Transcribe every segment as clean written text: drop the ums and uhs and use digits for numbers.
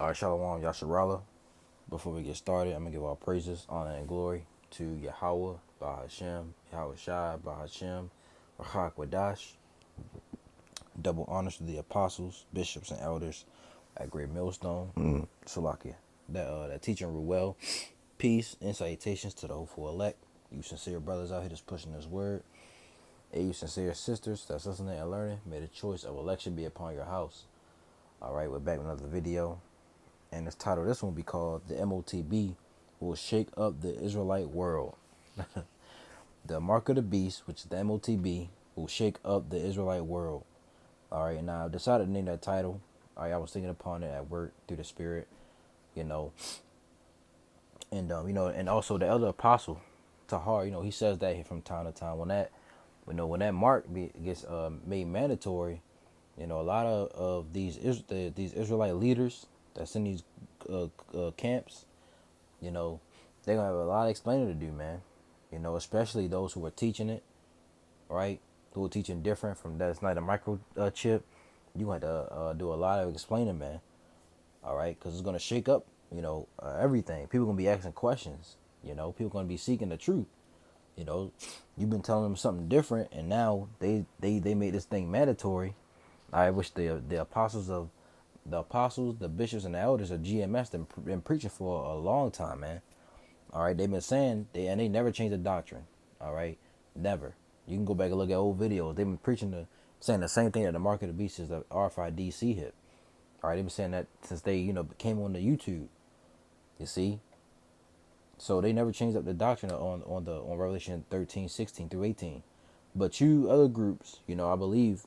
All right, Shalom, Yasharala. Before we get started, I'm going to give all praises, honor, and glory to Yahweh, Bahashem, Yahweh Shai, Bahashem, Rahak Wadash. Double honors to the apostles, bishops, and elders at Great Millstone, Salakia. That teaching Ruel. Peace and salutations to the hopeful elect. You sincere brothers out here just pushing this word. And you sincere sisters that's listening and learning, may the choice of election be upon your house. All right, we're back with another video. And this title, this one will be called The MOTB Will Shake Up the Israelite World. The Mark of the Beast, which is the MOTB, will shake up the Israelite world. All right, now I decided to name that title. All right, I was thinking upon it at work through the Spirit, and and also the elder apostle, Tahar, he says that from time to time. When that mark gets made mandatory, a lot of these Israelite leaders that's in these camps, they're gonna have a lot of explaining to do, man. Especially those who are teaching it, right? Who are teaching different from that's not a microchip. You have to do a lot of explaining, man. All right, because it's gonna shake up, everything. People gonna be asking questions. People gonna be seeking the truth. You've been telling them something different, and now they made this thing mandatory. I wish the apostles, the bishops, and the elders of GMS been preaching for a long time, man. All right, they've been saying they never changed the doctrine. All right, never. You can go back and look at old videos. They've been saying the same thing that the Mark of the Beast is the RFID hip. All right, they've been saying that since they came on the YouTube. You see, so they never changed up the doctrine on Revelation 13, 16 through 18. But you other groups, I believe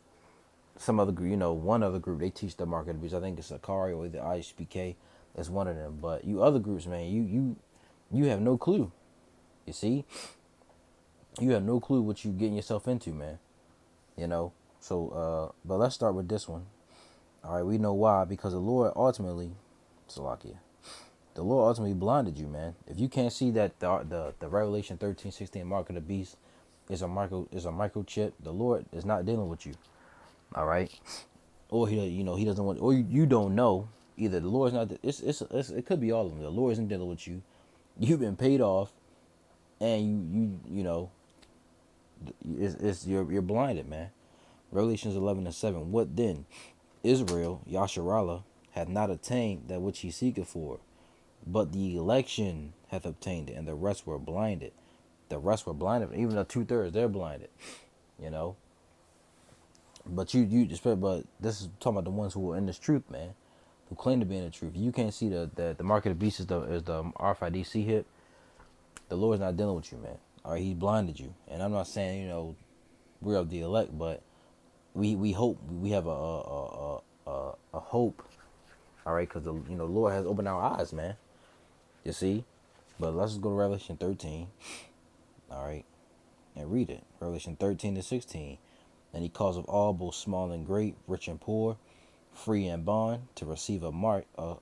some other group, one other group, they teach the Mark of the Beast. I think it's Akari or the IHBK. That's one of them. But you other groups, man, you have no clue. You see, you have no clue what you getting yourself into, man. So but let's start with this one. All right, we know why, because the Lord ultimately, Salakia, the Lord ultimately blinded you, man. If you can't see that the Revelation 13, 16 Mark of the Beast is a microchip, the Lord is not dealing with you. All right, or he doesn't want, or you don't know either. The Lord's not. It could be all of them. The Lord isn't dealing with you. You've been paid off, and you're blinded, man. Revelations 11:7. What then? Israel, Yasharallah, hath not attained that which he seeketh for, but the election hath obtained it, and the rest were blinded. The rest were blinded, even the 2/3, they're blinded. But but this is talking about the ones who are in this truth, man, who claim to be in the truth. You can't see the Mark of the Beast is the RFID hip. The Lord's not dealing with you, man. All right, he blinded you, and I'm not saying we're of the elect, but we hope we have a hope. All right, because the Lord has opened our eyes, man. You see, but let's go to Revelation 13. All right, and read it. Revelation 13-16. And he calls of all, both small and great, rich and poor, free and bond, to receive a mark, a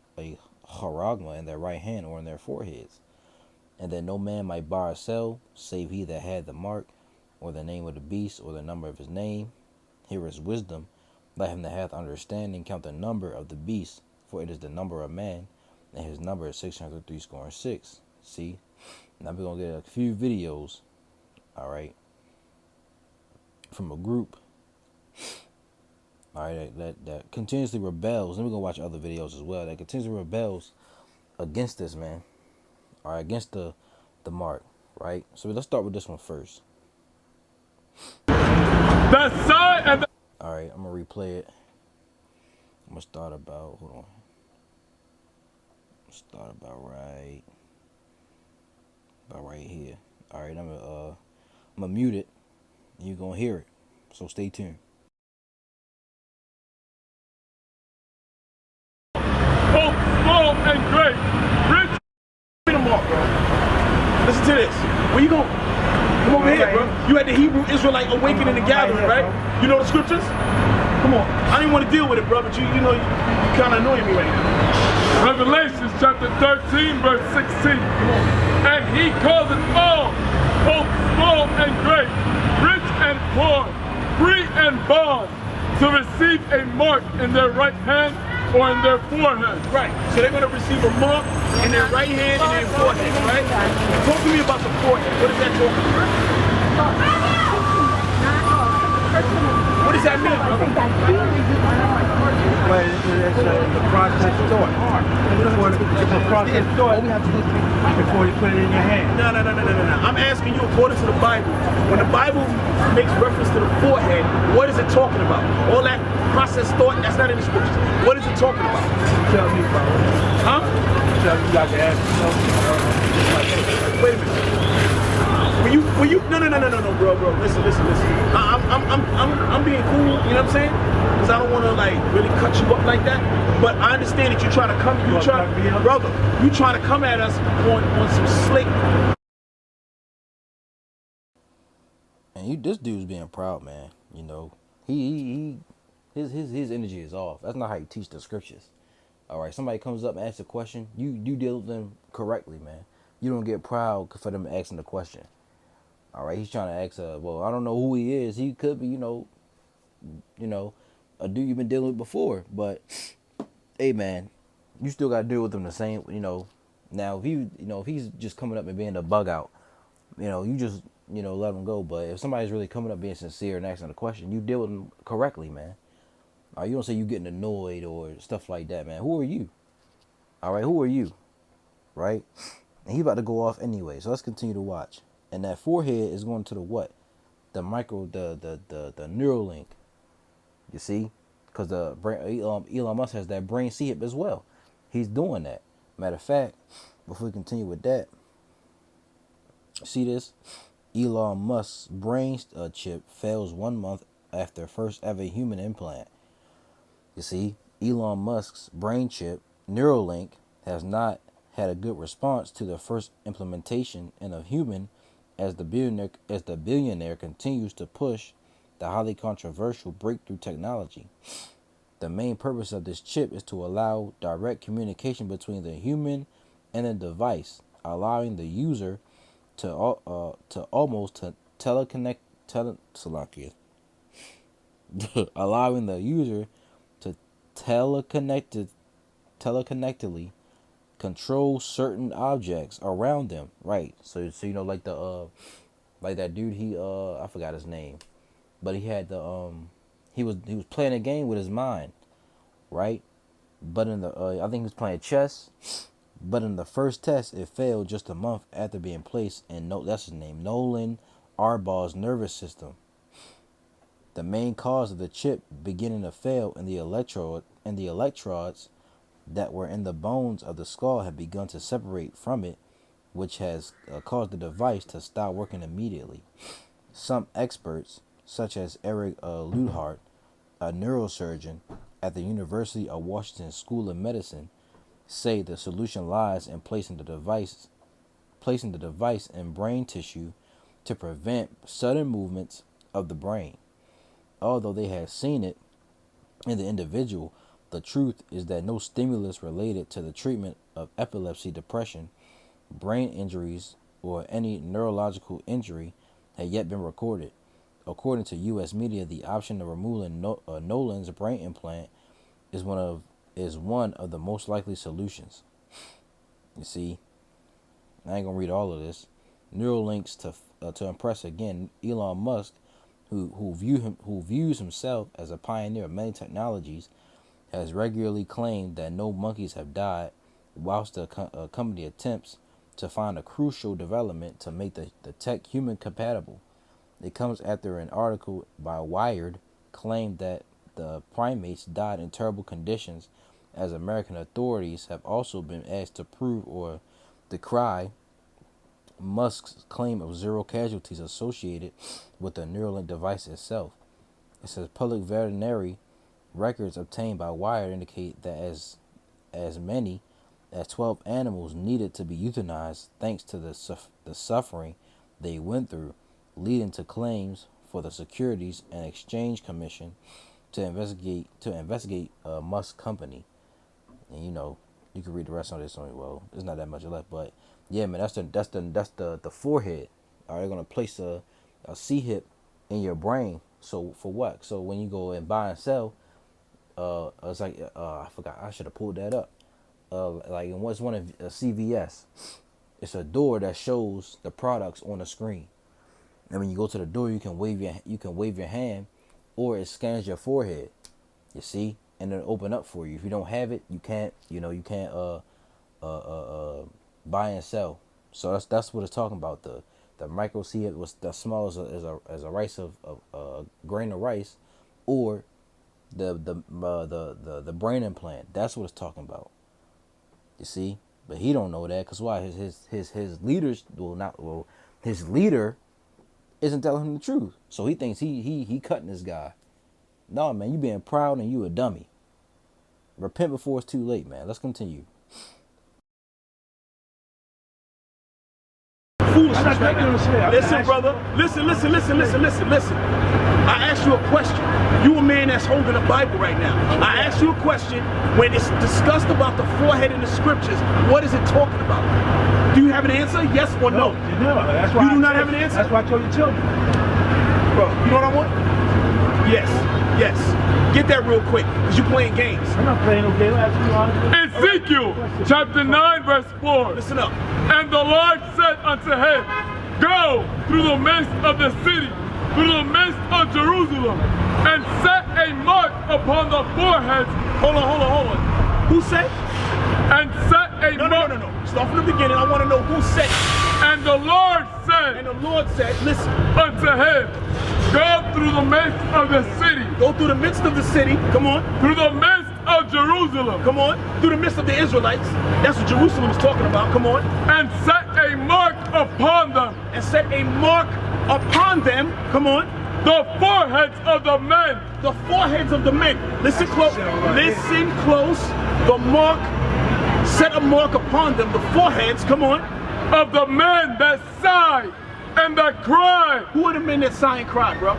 charagma in their right hand or in their foreheads. And that no man might buy or sell, save he that had the mark, or the name of the beast, or the number of his name. Here is wisdom. Let him that hath understanding count the number of the beast, for it is the number of man, and his number is 666. See? Now we're going to get a few videos, all right, from a group, all right, that continuously rebels. And we're going to watch other videos as well, that continuously rebels against this, man. All right, against the mark, right? So let's start with this one first. The sign and the all right, I'm gonna replay it. I'm gonna start about, hold on. Start about right here. All right, I'm gonna mute it, and you're gonna hear it. So stay tuned. Both small and great, rich. Them all, bro. Listen to this. Where you going? Come over here, bro. You had the Hebrew Israelite awakening and gathering, right? You know the scriptures? Come on. I didn't want to deal with it, bro, but you kind of annoying me right now. Revelation chapter 13, verse 16. And he calls it all, both small and great, rich and poor, free and bond, to receive a mark in their right hand or in their forehead. Right. So they're going to receive a mark in their right hand and their forehead, right? Talk to me about the forehead. What is that talking about? What does that mean, brother? Well, it's a process thought. It's a process thought before you put it in your hand. No. I'm asking you according to the Bible. When the Bible makes reference to the forehead, what is it talking about? All that process thought, that's not in the scriptures. What is it talking about? Tell me, bro. Huh? Tell me, you got to ask yourself. Wait a minute. When you no, bro. Listen. I'm being cool, you know what I'm saying? Because I don't want to like really cut you up like that. But I understand that you're trying to come, brother, you trying to come at us on some slick. And this dude's being proud, man. You know, his energy is off. That's not how you teach the scriptures. All right, somebody comes up and asks a question, you deal with them correctly, man. You don't get proud for them asking the question. All right, he's trying to ask, well, I don't know who he is. He could be, you know, a dude you've been dealing with before. But, hey, man, you still got to deal with him the same, you know. Now, if he's just coming up and being a bug out, you know, you just, you know, let him go. But if somebody's really coming up being sincere and asking a question, you deal with them correctly, man. All right, you don't say you getting annoyed or stuff like that, man. Who are you? All right, who are you? Right? And he's about to go off anyway, so let's continue to watch. And that forehead is going to the what? The neural link. You see? Because Elon Musk has that brain chip as well. He's doing that. Matter of fact, before we continue with that, see this? Elon Musk's brain chip fails 1 month after first ever human implant. You see, Elon Musk's brain chip, Neuralink, has not had a good response to the first implementation in a human as the billionaire continues to push the highly controversial breakthrough technology. The main purpose of this chip is to allow direct communication between the human and the device, allowing the user to almost teleconnect allowing the user to teleconnectedly control certain objects around them, right? So you know, like like that dude, I forgot his name, but he had he was playing a game with his mind, right? But in the I think he was playing chess, but in the first test it failed just a month after being placed in that's his name, Nolan Arbaugh's nervous system. The main cause of the chip beginning to fail in the electrodes that were in the bones of the skull have begun to separate from it, which has caused the device to stop working immediately. Some experts, such as Eric Luthart, a neurosurgeon at the University of Washington School of Medicine, say the solution lies in placing the device in brain tissue to prevent sudden movements of the brain. Although they have seen it in the individual, the truth is that no stimulus related to the treatment of epilepsy, depression, brain injuries, or any neurological injury had yet been recorded. According to U.S. media, the option of removing Nolan's brain implant is one of the most likely solutions. You see, I ain't gonna read all of this. Neuralinks to impress again Elon Musk, who views himself as a pioneer of many technologies, has regularly claimed that no monkeys have died, whilst the company attempts to find a crucial development to make the tech human compatible. It comes after an article by Wired claimed that the primates died in terrible conditions, as American authorities have also been asked to prove or decry Musk's claim of zero casualties associated with the Neuralink device itself. It says public veterinary records obtained by Wired indicate that as many as 12 animals needed to be euthanized thanks to the suffering they went through, leading to claims for the Securities and Exchange Commission to investigate Musk company. And you know, you can read the rest of this on it. Well, there's not that much left, but yeah, man, that's the forehead. All right, they're gonna place a C hip in your brain. So for what? So when you go and buy and sell, it's like I forgot. I should have pulled that up. Like in what's one of CVS, it's a door that shows the products on the screen. And when you go to the door, you can wave your hand, or it scans your forehead. You see, and it'll open up for you. If you don't have it, you can't. You can't buy and sell. So that's what it's talking about. The micro seed was the small as a rice of grain of rice, or the brain implant. That's what it's talking about. You see, but he don't know that because why? His leaders will not. Well, his leader isn't telling him the truth, so he thinks he cutting this guy. No, man, you being proud and you a dummy. Repent before it's too late, man. Let's continue. Foolish. Listen, brother. Listen. I asked you a question. You a man that's holding a Bible right now. I asked you a question. When it's discussed about the forehead in the scriptures, what is it talking about? Do you have an answer? Yes or no? That's why you do not have an answer? That's why I told you children. Bro, you know what I want? Yes. Get that real quick, because you're playing games. I'm not playing no game. Ezekiel chapter 9 verse 4. Listen up. And the Lord said unto him, Go through the midst of the city, through the midst of Jerusalem, and set a mark upon the foreheads. Hold on. Who said? And set a mark. No. Start from the beginning. I want to know who said. And the Lord said, listen, unto him, Go through the midst of the city. Go through the midst of the city. Come on. Through the midst of Jerusalem. Come on. Through the midst of the Israelites. That's what Jerusalem is talking about. Come on. And set a mark upon them. And set a mark upon them. Come on. The foreheads of the men. The foreheads of the men. Listen close. Listen close. The mark. Set a mark upon them. The foreheads. Come on. Of the men that sigh and that cry. Who are the men that sigh and cry, bro?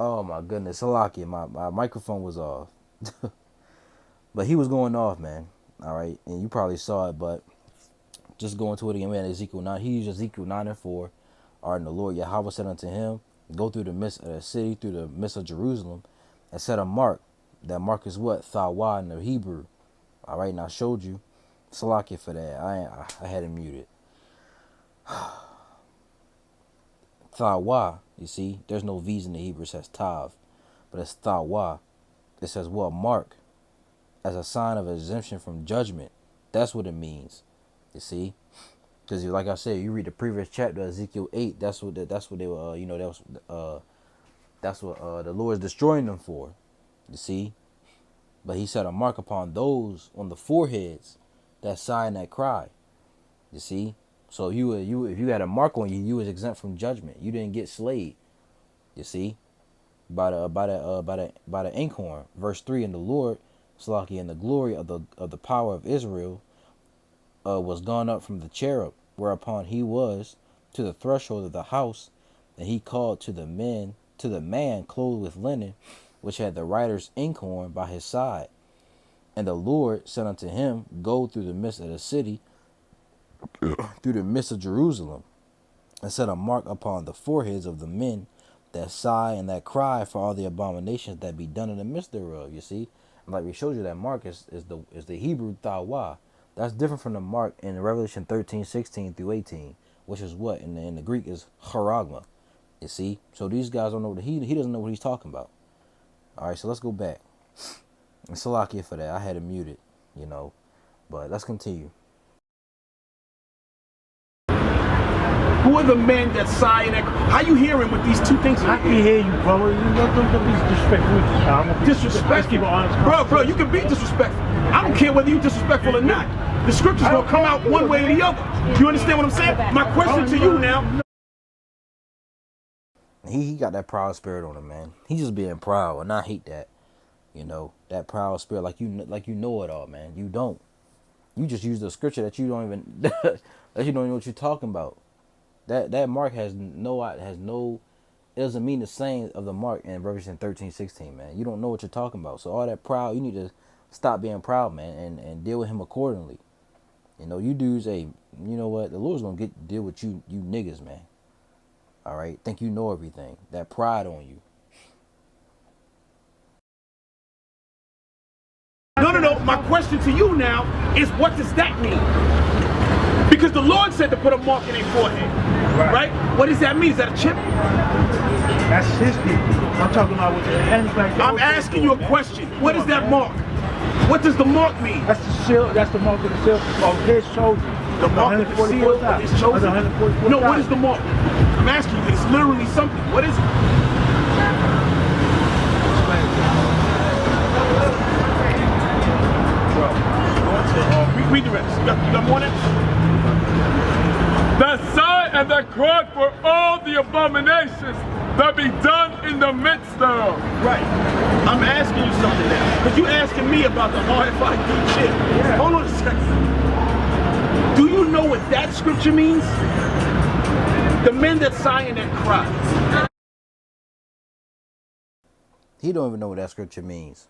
Oh my goodness, Salaki, my microphone was off. But he was going off, man. All right, and you probably saw it, but just going to it again, man. Ezekiel 9, he used Ezekiel 9 and 4. All right, and the Lord Yahweh said unto him, go through the midst of the city, through the midst of Jerusalem, and set a mark. That mark is what? Thawah in the Hebrew. All right, and I showed you. Salakia for that. I had it muted. Thawah, you see, there's no V's in the Hebrew. It says Tav, but it's Thawah. It says what? Mark, as a sign of exemption from judgment. That's what it means. You see, because like I said, you read the previous chapter, Ezekiel 8. That's what they were. That's what the Lord is destroying them for. You see, but He set a mark upon those on the foreheads that sigh and that cry. You see, so if you had a mark on you, you was exempt from judgment. You didn't get slayed. You see, by the inkhorn. Verse 3, and the Lord, Salaki, and the glory of the power of Israel was gone up from the cherub, whereupon he was to the threshold of the house, and he called to the man clothed with linen, which had the writer's inkhorn by his side. And the Lord said unto him, go through the midst of the city, through the midst of Jerusalem, and set a mark upon the foreheads of the men that sigh and that cry for all the abominations that be done in the midst thereof. You see, and like we showed you, that mark is the Hebrew Thawah. That's different from the mark in Revelation 13:16 through 18, which is what in the Greek is charagma. You see, so these guys don't know what he doesn't know what he's talking about. All right, so let's go back. And Salakia for that. I had it muted, but let's continue. Who are the men that sigh and how you hearing with these two things? I can hear you, bro. Don't be disrespectful. Disrespectful? Bro, you can be disrespectful. I don't care whether you're disrespectful or not. The scripture's going to come out one way or the other. You understand what I'm saying? My question to you now. He got that proud spirit on him, man. He's just being proud, and I hate that. That proud spirit, like you know it all, man. You don't. You just use the scripture that you don't even that you don't know what you're talking about. That mark has no. It doesn't mean the same of the mark in Revelation 13:16, man. You don't know what you're talking about. So all that proud, you need to stop being proud, man, and deal with him accordingly. You dudes, hey, you know what? The Lord's gonna deal with you niggas, man. All right, think you know everything. That pride on you. No. My question to you now is, what does that mean? Because the Lord said to put a mark in their forehead, right? What does that mean? Is that a chip? That's his people. I'm talking about with the hands like that. I'm asking you a question. What is that mark? What does the mark mean? That's the seal. That's the mark of the seal of his chosen. The mark of the seal of his chosen? No, what is the mark? I'm asking you. It's literally something. What is it? Read the rest. You got more than that sigh and that cry for all the abominations that be done in the midst thereof. Right. I'm asking you something now. Because you're asking me about the RFID chip. Yeah. Hold on a second. Do you know what that scripture means? The men that sigh and that cry. He don't even know what that scripture means.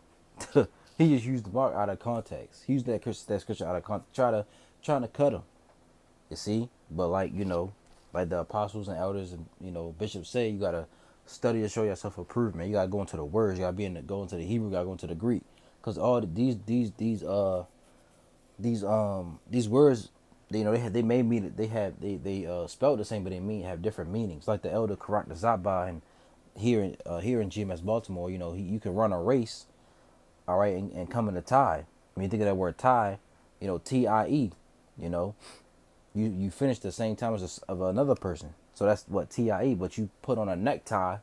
He just used the mark out of context. He used that scripture out of context, trying to cut him. You see, but like like the apostles and elders and bishops say, you gotta study to show yourself approved, man. You gotta go into the words. You gotta go into the Hebrew. You gotta go into the Greek, because all these words, they may mean they spelled the same, but they have different meanings. Like the elder Karak the Zabah, and here in GMS Baltimore, you can run a race. All right, and come in a tie. When you think of that word tie, TIE, you finish the same time as of another person. So that's what TIE, but you put on a necktie,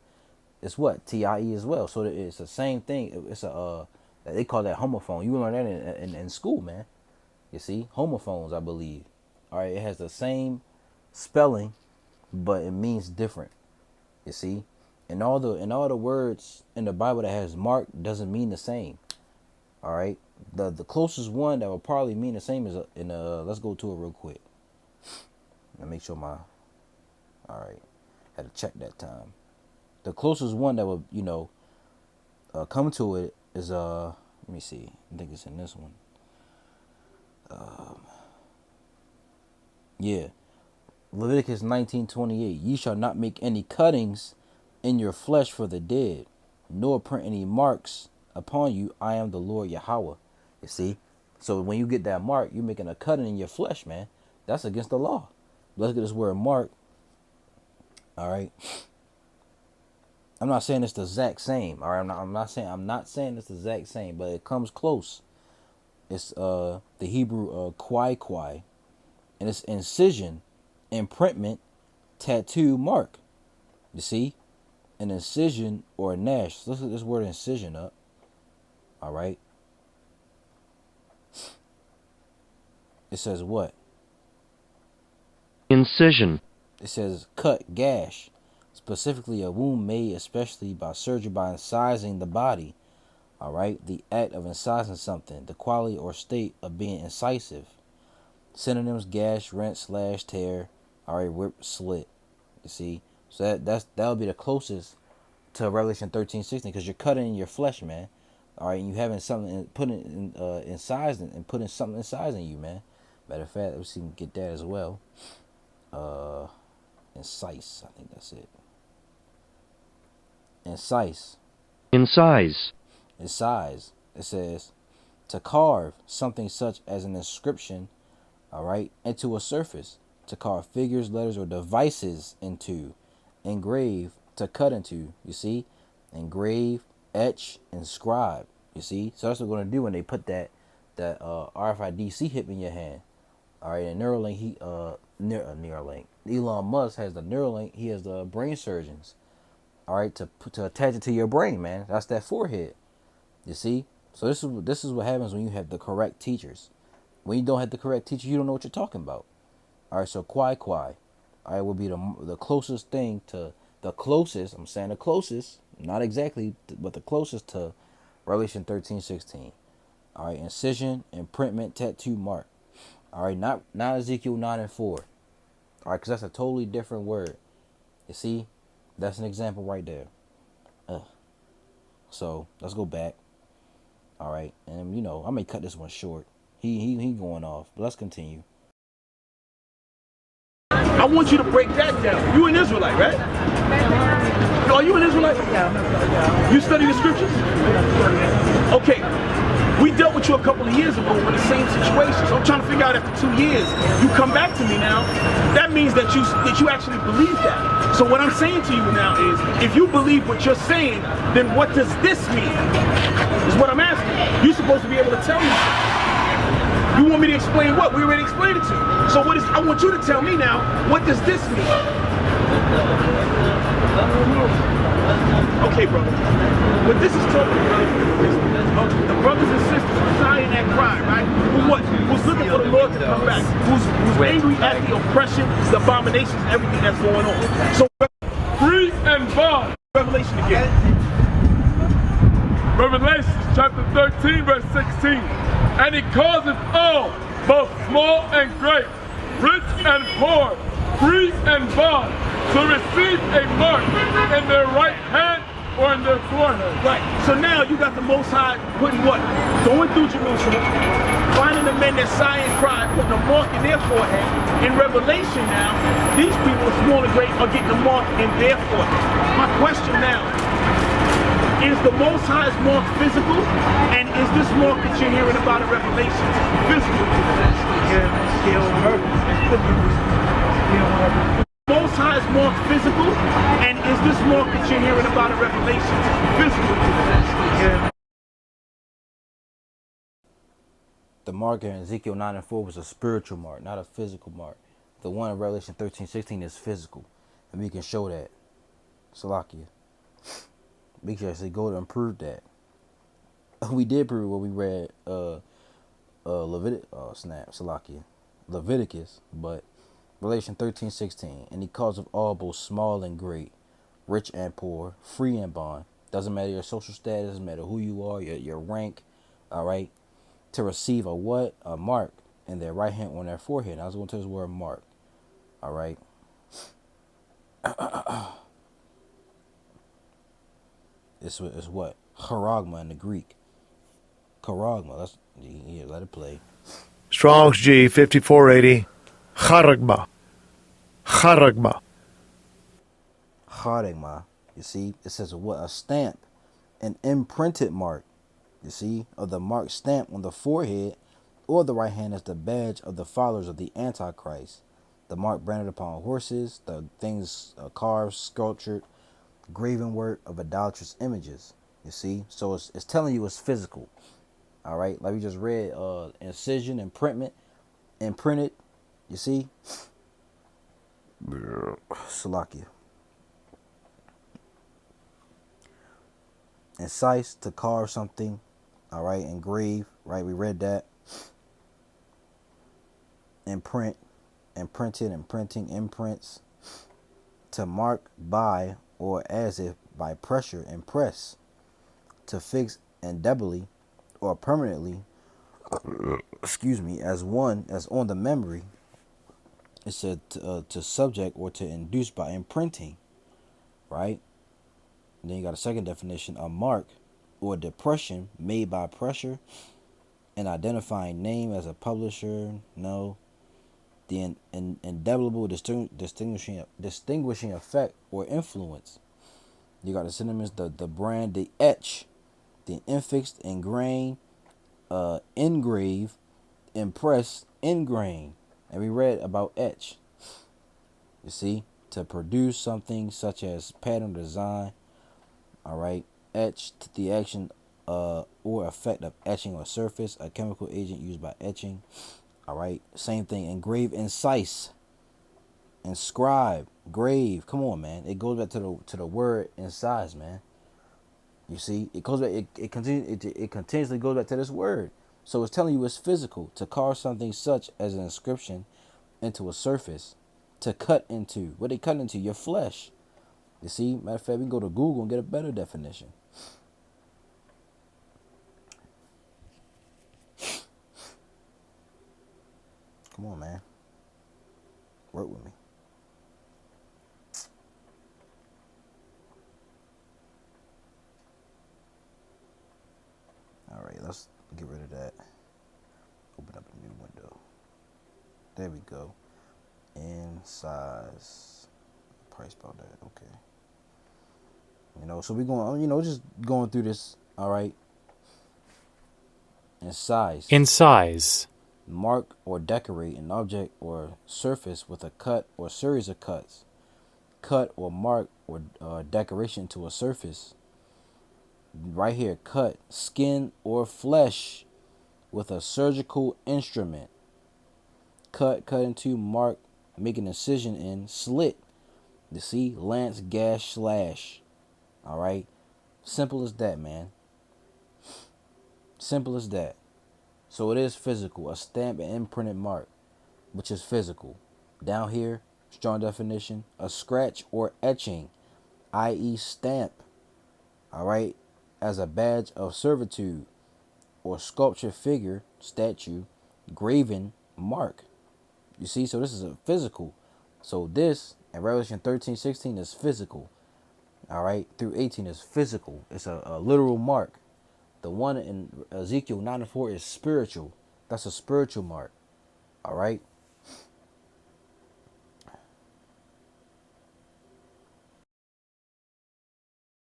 it's what? TIE as well. So it's the same thing. It's they call that homophone. You learn that in school, man. You see, homophones, I believe. All right, it has the same spelling, but it means different. You see, and all the words in the Bible that has mark doesn't mean the same. All right, the closest one that will probably mean the same is let's go to it real quick. Let me make sure all right, had to check that time. The closest one that would, come to it is let me see. I think it's in this one. Yeah, Leviticus 19:28. Ye shall not make any cuttings in your flesh for the dead, nor print any marks upon you. I am the Lord Yahweh. You see? So when you get that mark, you're making a cutting in your flesh, man. That's against the law. Let's get this word mark. All right. I'm not saying it's the exact same. All right. I'm not saying it's the exact same, but it comes close. It's the Hebrew kwai kwai, and it's incision, imprintment, tattoo, mark. You see? An incision or a nash. Let's look this word incision up. All right. It says what? Incision. It says cut, gash. Specifically a wound made especially by surgery by incising the body. All right. The act of incising something. The quality or state of being incisive. Synonyms: gash, rent, slash, tear. All right. Rip, slit. You see? So that'll be the closest to Revelation 13:16, because you're cutting in your flesh, man. All right, and you having something putting incised and putting something incising you, man. Matter of fact, let's see if we can get that as well. Incise, I think that's it. Incise. Incise. Incise. It says to carve something such as an inscription, all right, into a surface. To carve figures, letters, or devices into. Engrave, to cut into. You see? Engrave, etch, inscribe. You see? So that's what we're going to do when they put that RFID chip in your hand. All right, and Neuralink, Neuralink. Elon Musk has the Neuralink. He has the brain surgeons. All right, to attach it to your brain, man. That's that forehead. You see? So this is what happens when you have the correct teachers. When you don't have the correct teacher, you don't know what you're talking about. All right, so kwai kwai. All right, will be the closest thing to the closest. I'm saying the closest, not exactly, but the closest to Revelation 13:16. All right, incision, imprintment, tattoo, mark. All right, not Ezekiel 9:4. All right, because that's a totally different word. You see, that's an example right there. So let's go back. All right, and I may cut this one short. He going off, but let's continue. I want you to break that down. You an Israelite, right? Are you an Israelite? Yeah. You study the scriptures? Okay. We dealt with you a couple of years ago with the same situation. So I'm trying to figure out after 2 years, you come back to me now. That means that you actually believe that. So what I'm saying to you now is, if you believe what you're saying, then what does this mean? Is what I'm asking. You're supposed to be able to tell me. You want me to explain what? We already explained it to you. So I want you to tell me now, what does this mean? Okay, brother. What this is talking about is the brothers and sisters who sighing that cry, right? Who's looking for the Lord to come back. Who's angry at the oppression, the abominations, everything that's going on. So Free and bond. Revelation again. Revelation chapter 13, verse 16. And he causeth all, both small and great, rich and poor, free and bond, to receive a mark in their right hand or in their forehead. Right. So now you got the Most High putting what? Going through Jerusalem, finding the men that sigh and cry, putting a mark in their forehead. In Revelation now, these people, small and great, are getting a mark in their forehead. My question now, is the Most High's mark physical? And is this mark that you're hearing about in Revelation physical? Most High's mark physical? And is this mark that you're hearing about in Revelation physical? The mark in Ezekiel 9:4 was a spiritual mark, not a physical mark. The one in Revelation 13:16 is physical. And we can show that. Salakia. We can actually go and prove that. We did prove what we read Leviticus, but Revelation 13:16, and he calls of all, both small and great, rich and poor, free and bond. Doesn't matter your social status, doesn't matter who you are, your rank, all right, to receive a what? A mark in their right hand on their forehead. I was going to this word mark, all right. It's what? Charagma in the Greek. Charagma. Let it play. Strong's G 5480. Charagma. Charagma. Charagma. You see, it says what? A stamp, an imprinted mark. You see, of the mark stamped on the forehead or the right hand as the badge of the followers of the Antichrist. The mark branded upon horses, the things carved, sculptured, graven work of idolatrous images. You see, so it's telling you it's physical. All right, like we just read, incision, imprinted. You see, Salakia. Incise, to carve something. All right, engrave. Right, we read that. Imprint, imprinted, imprinting, imprints. To mark by or as if by pressure, impress. To fix indelibly or permanently, as on the memory. It said to subject or to induce by imprinting, right? And then you got a second definition: a mark or depression made by pressure, an identifying name as a publisher. No, the indelible distinguishing effect or influence. You got the synonyms: the brand, the etch, the infixed, engrain, engrave, impress, engrain. And we read about etch. You see, to produce something such as pattern, design. All right, etch, the action or effect of etching a surface, a chemical agent used by etching. All right, same thing. Engrave, incise, inscribe, grave. Come on, man. It goes back to the word incise, man. You see, it goes back. It continuously goes back to this word. So it's telling you it's physical, to carve something such as an inscription into a surface, to cut into. What they cut into? Your flesh. You see, matter of fact, we can go to Google and get a better definition. Come on, man. Work with me. All right, let's get rid of that. Open up a new window. There we go. In size. Price about that. Okay. So we're going, just going through this. All right. In size. In size. Mark or decorate an object or surface with a cut or series of cuts. Cut or mark or decoration to a surface. Right here, cut skin or flesh with a surgical instrument. Cut into, mark, make an incision in, slit. You see, lance, gash, slash. All right, simple as that, man. Simple as that. So it is physical, a stamp and imprinted mark, which is physical. Down here, strong definition, a scratch or etching, i.e. stamp. All right, as a badge of servitude or sculpture figure, statue, graven, mark. You see, so this is a physical. So this, in Revelation 13:16, is physical. All right, through 18 is physical. It's a literal mark. The one in Ezekiel 9:4 is spiritual. That's a spiritual mark. All right.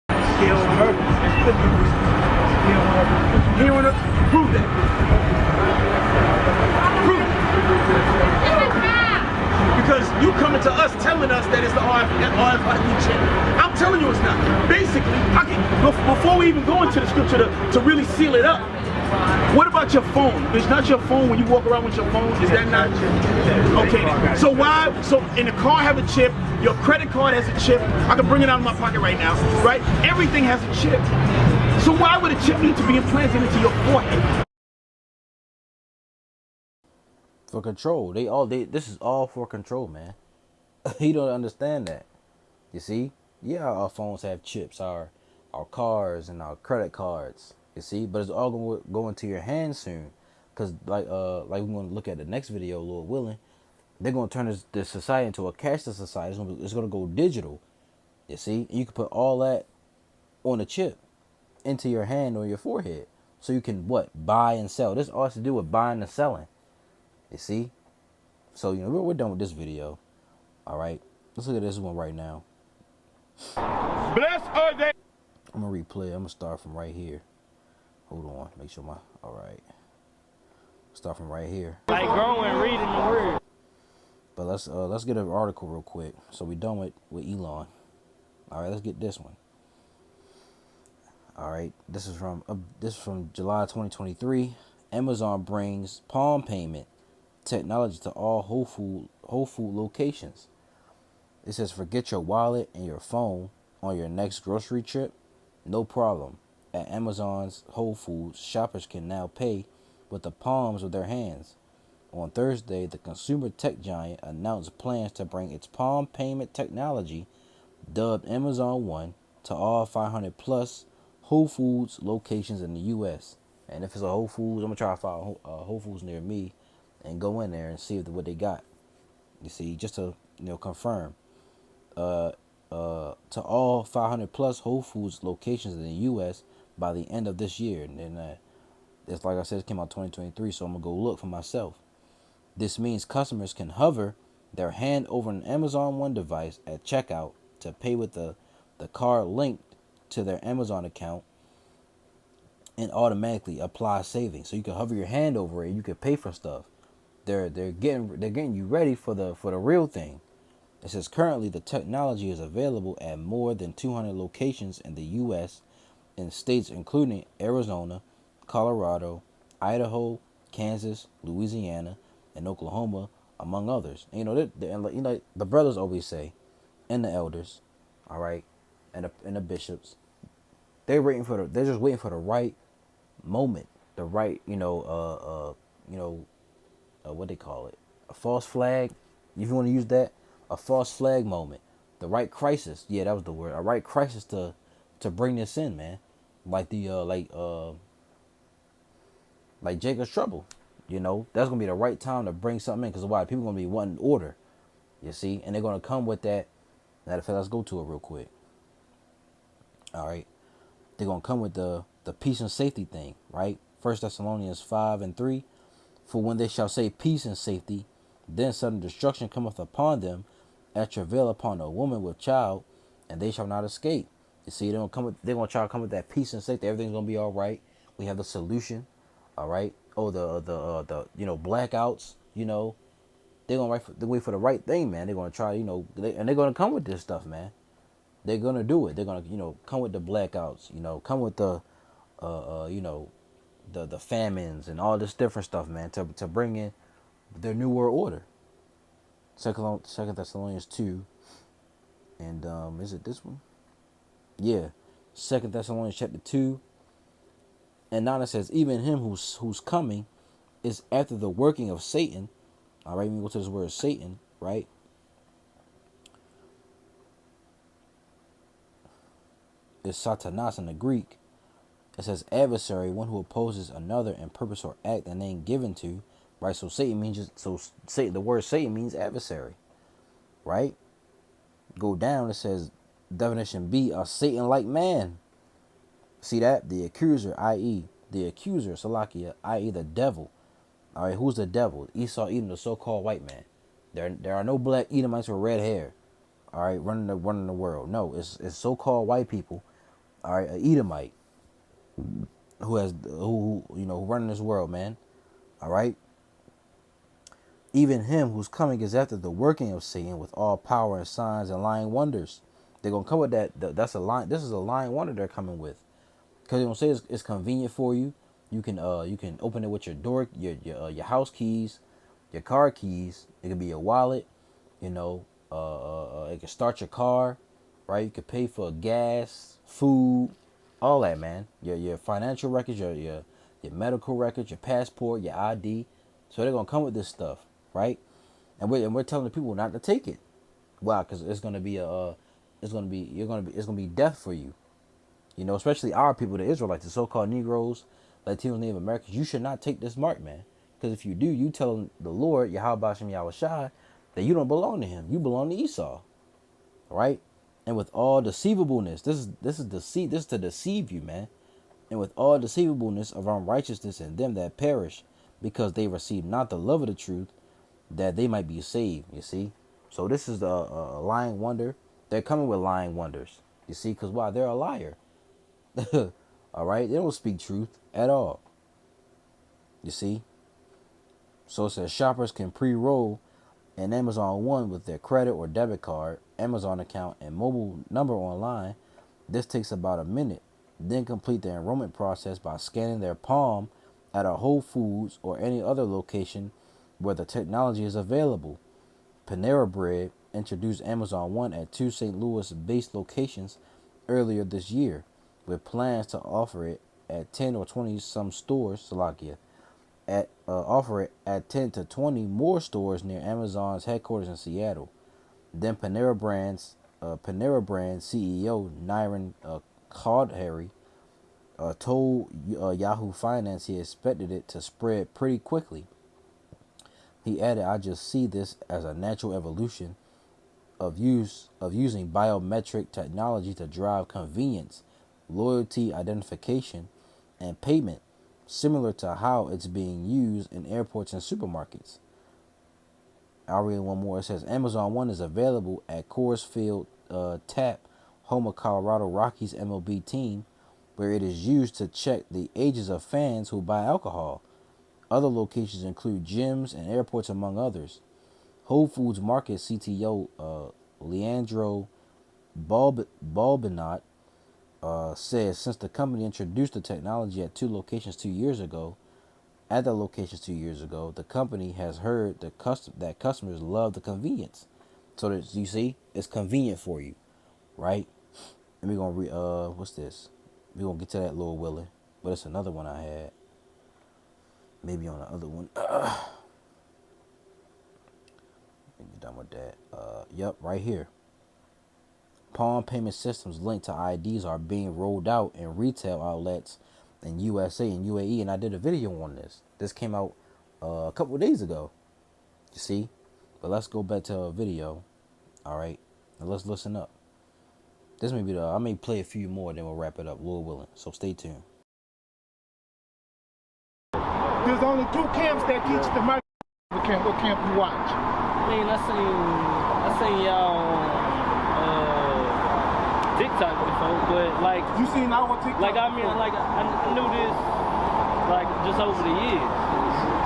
Scale on earth. Scale on earth. Here on earth. Prove that. Prove it. Because you coming to us telling us that it's the RFID chip. I'm telling you it's not. Basically, before we even go into the scripture to really seal it up, what about your phone? It's not your phone when you walk around with your phone. Is that not? Okay. Then. So why? So in the car have a chip. Your credit card has a chip. I can bring it out of my pocket right now. Right? Everything has a chip. So why would a chip need to be implanted into your forehead? For control. This is all for control, man. You don't understand that. You see? Yeah, our phones have chips, our cars and our credit cards. You see? But it's all going to go into your hands soon. Because like we're going to look at the next video, Lord willing, they're going to turn this society into a cashless society. It's going to go digital. You see? And you can put all that on a chip. into your hand or your forehead, so you can what, buy and sell. This all has to do with buying and selling. You see? So we're done with this video. All right, let's look at this one right now. Blessed are they. I'm gonna replay. I'm gonna start from right here. Hold on, make sure my all right. Start from right here. Like growing, reading the word. But let's get an article real quick. So we done with Elon. All right, let's get this one. All right, this is from July 2023. Amazon brings palm payment technology to all Whole Food locations. It says forget your wallet and your phone on your next grocery trip. No problem. At Amazon's Whole Foods, shoppers can now pay with the palms of their hands. On Thursday, the consumer tech giant announced plans to bring its palm payment technology, dubbed Amazon One, to all 500 plus Whole Foods locations in the U.S. And if it's a Whole Foods, I'm gonna try to find a Whole Foods near me and go in there and see what they got. You see, just to confirm. To all 500 plus Whole Foods locations in the U.S. by the end of this year. And it's like I said, it came out 2023, so I'm gonna go look for myself. This means customers can hover their hand over an Amazon One device at checkout to pay with the card linked to their Amazon account and automatically apply savings. So you can hover your hand over it, you can pay for stuff. They're getting you ready for the real thing. It says currently the technology is available at more than 200 locations in the U.S. in states including Arizona, Colorado, Idaho, Kansas, Louisiana, and Oklahoma, among others. And, the brothers always say, and the elders, all right, and the bishops, they're just waiting for the right moment, the right, what they call it, a false flag, if you want to use that, a false flag moment, the right crisis. Yeah, that was the word. A right crisis to bring this in, man. Like like Jacob's trouble. That's gonna be the right time to bring something in, because why? People gonna be wanting order. You see, and they're gonna come with that. Matter of fact, let's go to it real quick. All right, they're gonna come with the peace and safety thing, right? 1 Thessalonians 5:3. For when they shall say peace and safety, then sudden destruction cometh upon them, as travail upon a woman with child, and they shall not escape. You see, they're gonna try to come with that peace and safety. Everything's gonna be all right. We have the solution. All right. Oh, the blackouts. They're gonna wait for the right thing, man. They're gonna try. And they're gonna come with this stuff, man. They're gonna do it. They're gonna come with the blackouts. Come with the the famines and all this different stuff, man. To bring in their new world order. Second Thessalonians 2, and is it this one? Yeah, 2 Thessalonians chapter 2, and 9 it says, even him who's coming is after the working of Satan. All right, we go to this word Satan, right? It's Satanas in the Greek. It says adversary, one who opposes another in purpose or act and name given to. Right, so Satan means the word Satan means adversary, right? Go down, it says definition B, a Satan-like man. See that? The accuser, i.e. the accuser, Salakia, i.e. the devil. All right, who's the devil? Esau, Edom, the so-called white man. There are no black Edomites with red hair. All right, running the world. No, it's so-called white people. All right, an Edomite who running this world, man. All right. Even him who's coming is after the working of Satan with all power and signs and lying wonders. They're gonna come with that. That's a line. This is a lying wonder they're coming with, because they're gonna say it's convenient for you. You can open it with your door, your house keys, your car keys. It could be your wallet. It can start your car, right? You could pay for gas, food, all that, man. Your financial records, your medical records, your passport, your ID. So they're gonna come with this stuff. Right, and we're telling the people not to take it. Why? Because it's gonna be death for you. Especially our people, the Israelites, the so-called Negroes, Latinos, Native Americans. You should not take this mark, man. Because if you do, you tell the Lord, Yahweh Hashem Yahushai, that you don't belong to Him. You belong to Esau. Right, and with all deceivableness, this is deceit. This is to deceive you, man. and with all deceivableness of unrighteousness in them that perish, because they receive not the love of the truth, that they might be saved. You see? So this is the lying wonder. They're coming with lying wonders. You see? Because why? They're a liar. All right? They don't speak truth at all. You see? So it says shoppers can pre-roll an Amazon One with their credit or debit card, Amazon account, and mobile number online. This takes about a minute. Then complete the enrollment process by scanning their palm at a Whole Foods or any other location where the technology is available. Panera Bread introduced Amazon One at 2 St. Louis-based locations earlier this year, with plans to offer it at 10 or 20 some stores, offer it at 10 to 20 more stores near Amazon's headquarters in Seattle. Then Panera Brand CEO Nyron Caldhary told Yahoo Finance he expected it to spread pretty quickly. He added, "I just see this as a natural evolution of using biometric technology to drive convenience, loyalty, identification, and payment, similar to how it's being used in airports and supermarkets." I'll read one more. It says Amazon One is available at Coors Field Tap, home of Colorado Rockies MLB team, where it is used to check the ages of fans who buy alcohol. Other locations include gyms and airports, among others. Whole Foods Market CTO Leandro Balbinot says since the company introduced the technology at 2 locations 2 years ago, the company has heard that customers love the convenience. So that you see, it's convenient for you, right? And we're gonna what's this? We're gonna get to that Lord willing, but it's another one I had. Maybe on the other one. Let me get done with that. Yep, right here. Palm payment systems linked to IDs are being rolled out in retail outlets in USA and UAE, and I did a video on this. This came out a couple of days ago. You see? But let's go back to a video. All right, and let's listen up. This may be I may play a few more, then we'll wrap it up, Lord willing. So stay tuned. There's only 2 camps that teach the mic. What camp you watch? I mean, I seen y'all on TikTok before, but like You seen our TikTok? I knew this like just over the years,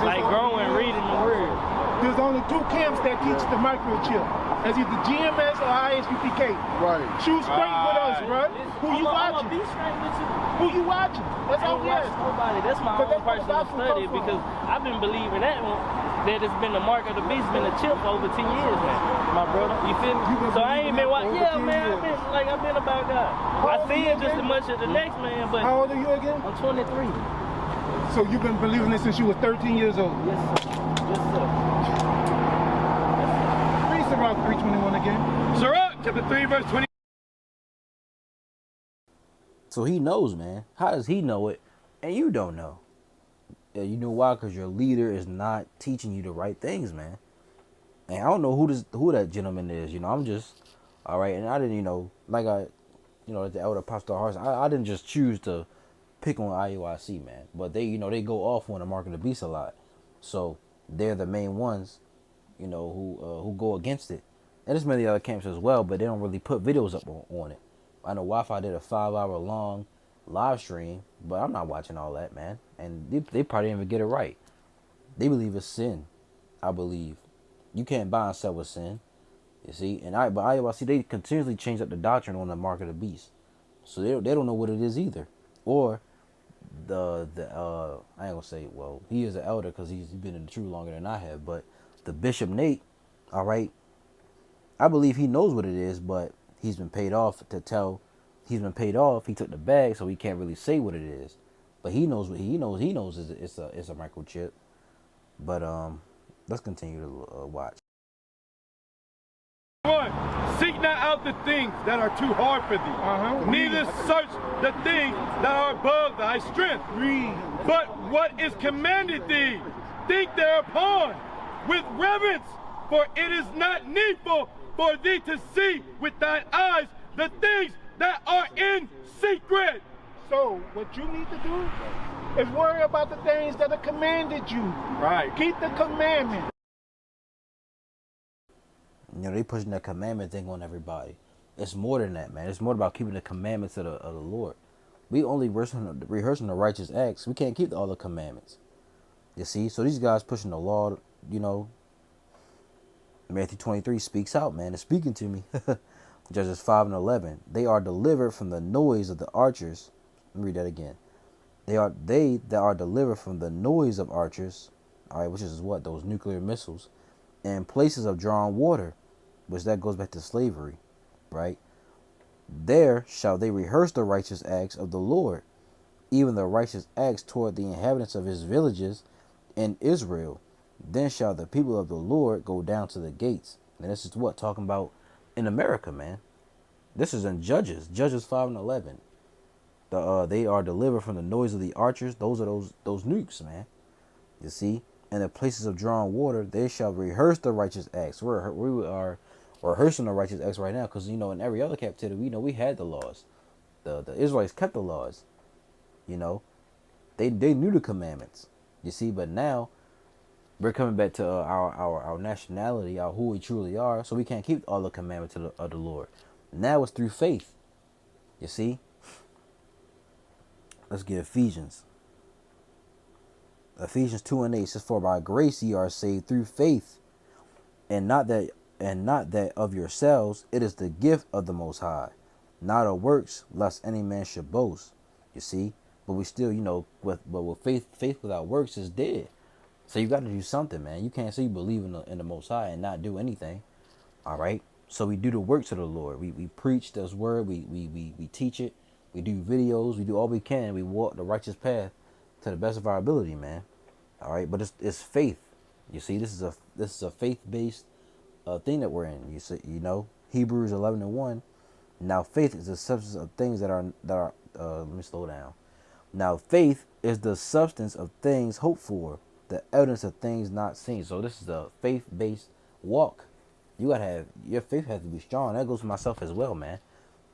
like growing, reading the word. There's only 2 camps that teach the microchip. That's either GMS or ISUPK. Right. Shoot straight with us, bro. Who you I'ma watching? be straight with you. Who you watching? That's I all don't we watch ask. nobody. That's my But own that's where the personal gospel study come from. because I've been believing that one. That it's been the mark of the beast, been a chip for over 10 years now, my brother. You feel me? You been So I ain't been believing watching. that Yeah, for over 10 man. years. I've been about God. How I old see are you it just again? as much as the next man, but How old are you again? I'm 23. So you've been believing this since you were 13 years old. Yes, sir. Yes, sir. Read Sirach 3:21 again. Sirach chapter 3 verse 20. So he knows, man. How does he know it and you don't know? Yeah, you know why? Because your leader is not teaching you the right things, man. And I don't know who that gentleman is. You know, I'm just all right. And I didn't, like the elder Pastor Harris. I didn't just choose to pick on IUIC, man. But they go off on the mark of the beast a lot. So they're the main ones, who go against it. And there's many other camps as well, but they don't really put videos up on it. I know Wi-Fi did a 5-hour long live stream, but I'm not watching all that, man. And they probably didn't even get it right. They believe it's sin, I believe. You can't buy and sell with sin, you see. But IUIC, they continuously change up the doctrine on the mark of the beast. So they don't know what it is either. Or I ain't gonna say, well, he is an elder because he's been in the truth longer than I have, but the Bishop Nate, all right, I believe he knows what it is, but he's been paid off to tell. He's been paid off. He took the bag, so he can't really say what it is. But he knows what he knows. He knows it's a microchip. But let's continue to watch. 1. Seek not out the things that are too hard for thee. Neither search the things that are above thy strength. Read. But what is commanded thee, think thereupon with reverence, for it is not needful for thee to see with thine eyes the things that are in secret. So what you need to do is worry about the things that are commanded you. Right. Keep the commandment. You know, they pushing that commandment thing on everybody. It's more than that, man. It's more about keeping the commandments of the Lord. We only rehearsing the righteous acts. We can't keep all the commandments. You see? So these guys pushing the law, you know. Matthew 23 speaks out, man. It's speaking to me. Judges 5 and 11. They are delivered from the noise of the archers. Let me read that again. They that are delivered from the noise of archers, all right, which is what? Those nuclear missiles, and places of drawn water, which that goes back to slavery, right? There shall they rehearse the righteous acts of the Lord, even the righteous acts toward the inhabitants of his villages in Israel. Then shall the people of the Lord go down to the gates. And this is what? Talking about in America, man. This is in Judges 5 and 11. They are delivered from the noise of the archers. Those are those nukes, man. You see? And the places of drawn water, they shall rehearse the righteous acts. We are rehearsing the righteous acts right now, because, you know, in every other captivity, we know we had the laws. The Israelites kept the laws. You know, they knew the commandments. You see, but now we're coming back to our nationality, who we truly are, so we can't keep all the commandments of the Lord. Now it's through faith. You see? Let's get Ephesians. Ephesians 2 and 8 says, "For by grace ye are saved through faith, and not that of yourselves. It is the gift of the Most High, not of works, lest any man should boast." You see? But we still, you know, with faith without works is dead. So you got to do something, man. You can't say you believe in the Most High and not do anything. All right? So we do the works of the Lord. We preach this word. We teach it. We do videos. We do all we can. We walk the righteous path to the best of our ability, man. All right? But it's faith. You see, this is a faith-based thing that we're in. You see, you know, Hebrews 11 and 1. Now faith is the substance of things that are let me slow down. Now faith is the substance of things hoped for, the evidence of things not seen. So this is a faith-based walk. You gotta have, your faith has to be strong. That goes for myself as well, man.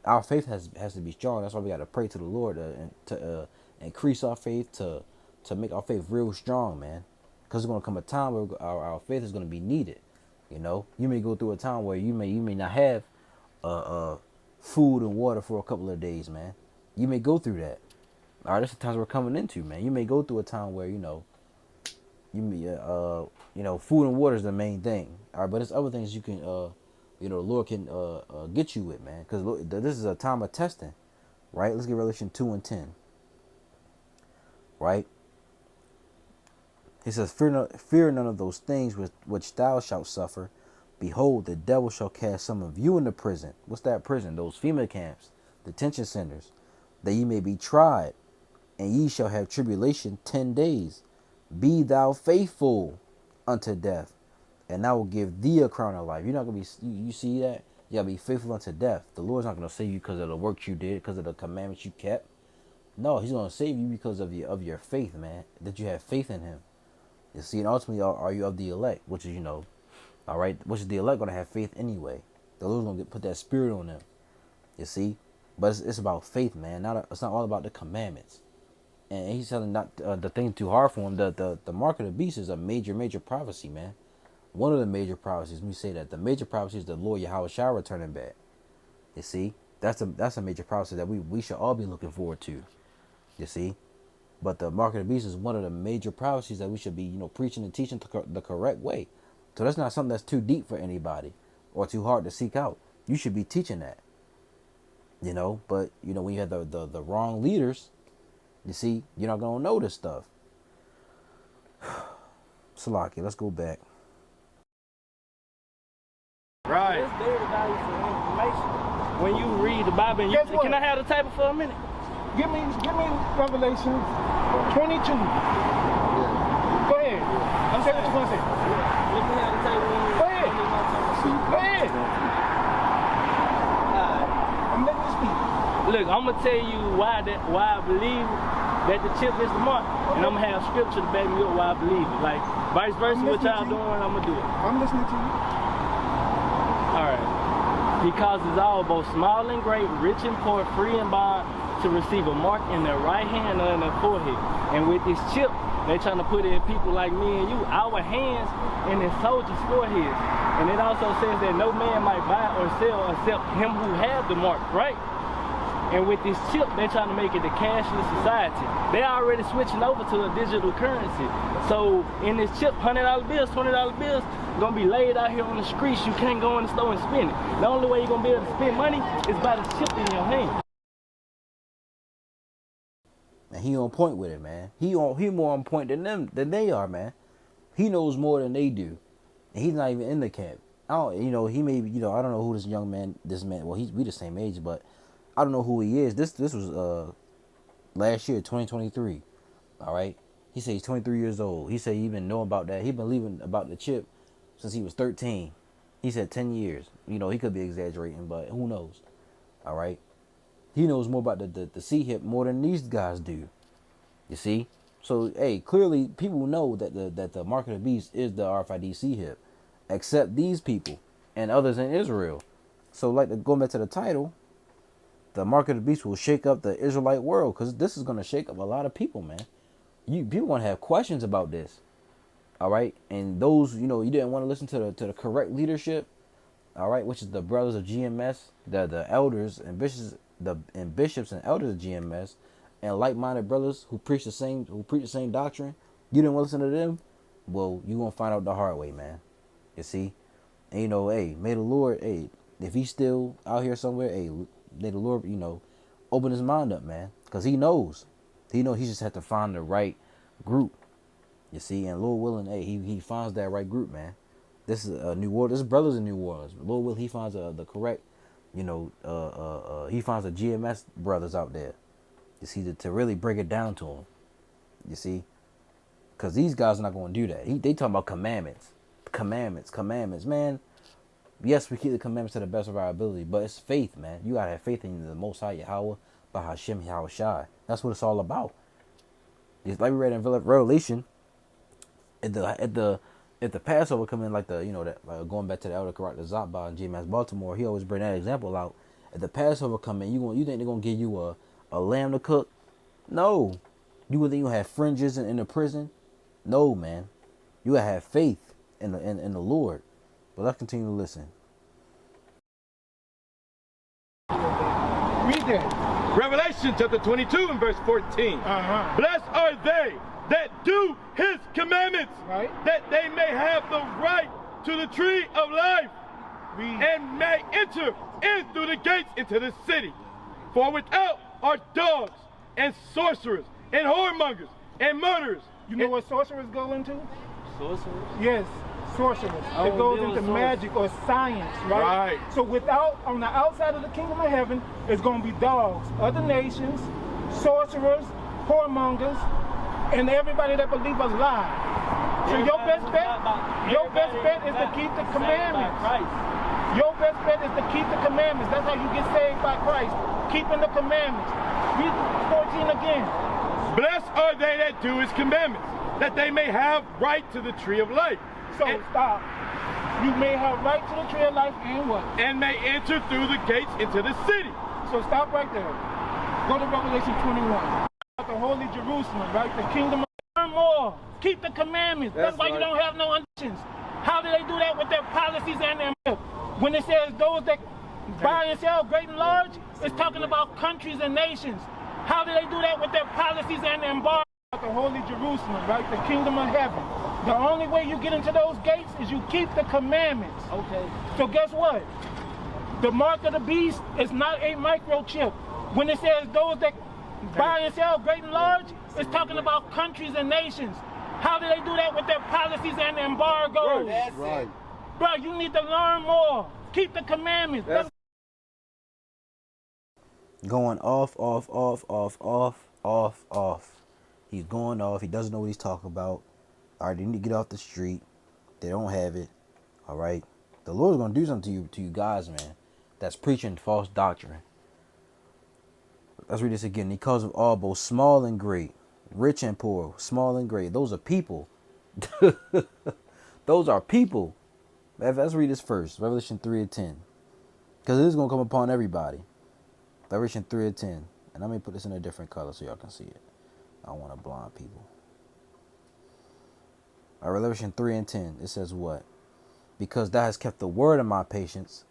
Our faith has to be strong. That's why we gotta pray to the Lord to increase our faith, to make our faith real strong, man. Because there's gonna come a time where our faith is gonna be needed. You know, you may go through a time where you may not have food and water for a couple of days, man. You may go through that. All right, that's the times we're coming into, man. You may go through a time where, you know, food and water is the main thing. All right, but there's other things you can, the Lord can get you with, man. Because this is a time of testing, right? Let's get Revelation 2 and 10, right? He says, fear none of those things which thou shalt suffer. Behold, the devil shall cast some of you into prison. What's that prison? Those FEMA camps, detention centers, that ye may be tried, and ye shall have tribulation 10 days. Be thou faithful unto death, and I will give thee a crown of life. You're not going to be, you see that? You got to be faithful unto death. The Lord's not going to save you because of the work you did, because of the commandments you kept. No, he's going to save you because of your faith, man, that you have faith in him. You see, and ultimately, are you of the elect, which is, all right, which is the elect going to have faith anyway. The Lord's going to put that spirit on them. You see? But it's about faith, man. It's not all about the commandments. And he's telling not the thing too hard for him. The mark of the beast is a major prophecy, man. One of the major prophecies. Let me say that the major prophecy is the Lord Yahweh shall returning back. You see, that's a major prophecy that we should all be looking forward to. You see, but the mark of the beast is one of the major prophecies that we should be, preaching and teaching the correct way. So that's not something that's too deep for anybody or too hard to seek out. You should be teaching that. But when you have the wrong leaders, you see, you're not gonna know this stuff. Salaki, let's go back. Right. It's very valuable information. When you read the Bible, and can I have the table for a minute? Give me Revelation 22. Go ahead. I'm saying what you're gonna say. Let me have the table. Go ahead. Go ahead. I'm letting you speak. Look, I'm gonna tell you why I believe that the chip is the mark, and I'm gonna have scripture to back me up why I believe it. Like vice versa, what y'all doing, I'm gonna do it. I'm listening to you. All right. Because it's all both small and great, rich and poor, free and bond, to receive a mark in their right hand or in their forehead. And with this chip, they trying to put it in people like me and you, our hands and in soldiers' foreheads. And it also says that no man might buy or sell except him who has the mark, right? And with this chip, they're trying to make it a cashless society. They're already switching over to a digital currency. So in this chip, $100 bills, $20 bills, gonna be laid out here on the streets. You can't go in the store and spend it. The only way you're gonna be able to spend money is by the chip in your hand. And he on point with it, man. He more on point than they are, man. He knows more than they do. And he's not even in the camp. I don't, he may be, I don't know who this man, well, we the same age, but I don't know who he is. This was last year, 2023. All right. He said he's 23 years old. He said he been knowing about that. He been leaving about the chip since he was 13. He said 10 years. He could be exaggerating, but who knows? All right. He knows more about the C-hip more than these guys do. You see? So, hey, clearly people know that the mark of the beast is the RFID C-hip, except these people and others in Israel. So, going back to the title, the mark of the beast will shake up the Israelite world, because this is going to shake up a lot of people, man. People going to have questions about this. All right? And those, you didn't want to listen to the correct leadership, all right, which is the brothers of GMS, the elders and bishops, bishops and elders of GMS, and like-minded brothers who preach the same doctrine. You didn't want to listen to them. Well, you gonna find out the hard way, man. You see, and hey, may the Lord, hey, if he's still out here somewhere, hey, may the Lord, open his mind up, man, because he knows, he just had to find the right group. You see, and Lord willing, hey, he finds that right group, man. This is New Orleans. This brother's in New Orleans. Lord will, he finds the correct, he finds the GMS brothers out there. You see, to really break it down to him. You see, because these guys are not going to do that. They talking about commandments, man. Yes, we keep the commandments to the best of our ability, but it's faith, man. You gotta have faith in the Most High Yahweh, Bahashem Yahweh Shai. That's what it's all about. It's like we read in Revelation. At the Passover coming, like going back to the Elder Karat, the Zappa and GMS Baltimore, he always bring that example out. At the Passover coming, you think they're gonna give you a lamb to cook? No. You would think you have fringes in the prison? No, man. You gotta have faith in the Lord. But let's continue to listen. Read that. Revelation chapter 22 and verse 14. Blessed are they that do his commandments, Right. that they may have the right to the tree of life, Read. and may enter in through the gates into the city. For without are dogs and sorcerers and whoremongers and murderers. You know what sorcerers go into? Sorcerers? Yes, sorcerers. Oh, It goes deal into with magic or science, right? Right. So on the outside of the kingdom of heaven, it's going to be dogs, other nations, sorcerers, whoremongers, and everybody that believes a lie. So your best bet is to keep the commandments. Your best bet is to keep the commandments. That's how you get saved by Christ, keeping the commandments. Read 14 again. Blessed are they that do his commandments, that they may have right to the tree of life. So stop. You may have right to the tree of life and what? And may enter through the gates into the city. So stop right there. Go to Revelation 21. The holy Jerusalem, right? The kingdom of learn more. Keep the commandments. That's why you don't have no understandings. How do they do that with their policies and their when it says those that buy and sell great and large, it's talking about countries and nations. How do they do that with their policies and their embargoes? The holy Jerusalem, right? The kingdom of heaven. The only way you get into those gates is you keep the commandments. Okay. So guess what? The mark of the beast is not a microchip. When it says those that buy and sell great and large, it's talking about countries and nations. How do they do that with their policies and embargoes? That's right. Bro, you need to learn more. Keep the commandments. Going off. He's going off. He doesn't know what he's talking about. All right, they need to get off the street. They don't have it. All right. The Lord's going to do something to you guys, man, that's preaching false doctrine. Let's read this again. He calls of all, both small and great, rich and poor, small and great. Those are people. Those are people. Let's read this first. Revelation 3:10. Because it is going to come upon everybody. Revelation 3:10. And let me put this in a different color so y'all can see it. I don't want to blind people. All right, Revelation 3 and 10. It says what? Because thou hast kept the word of my patience,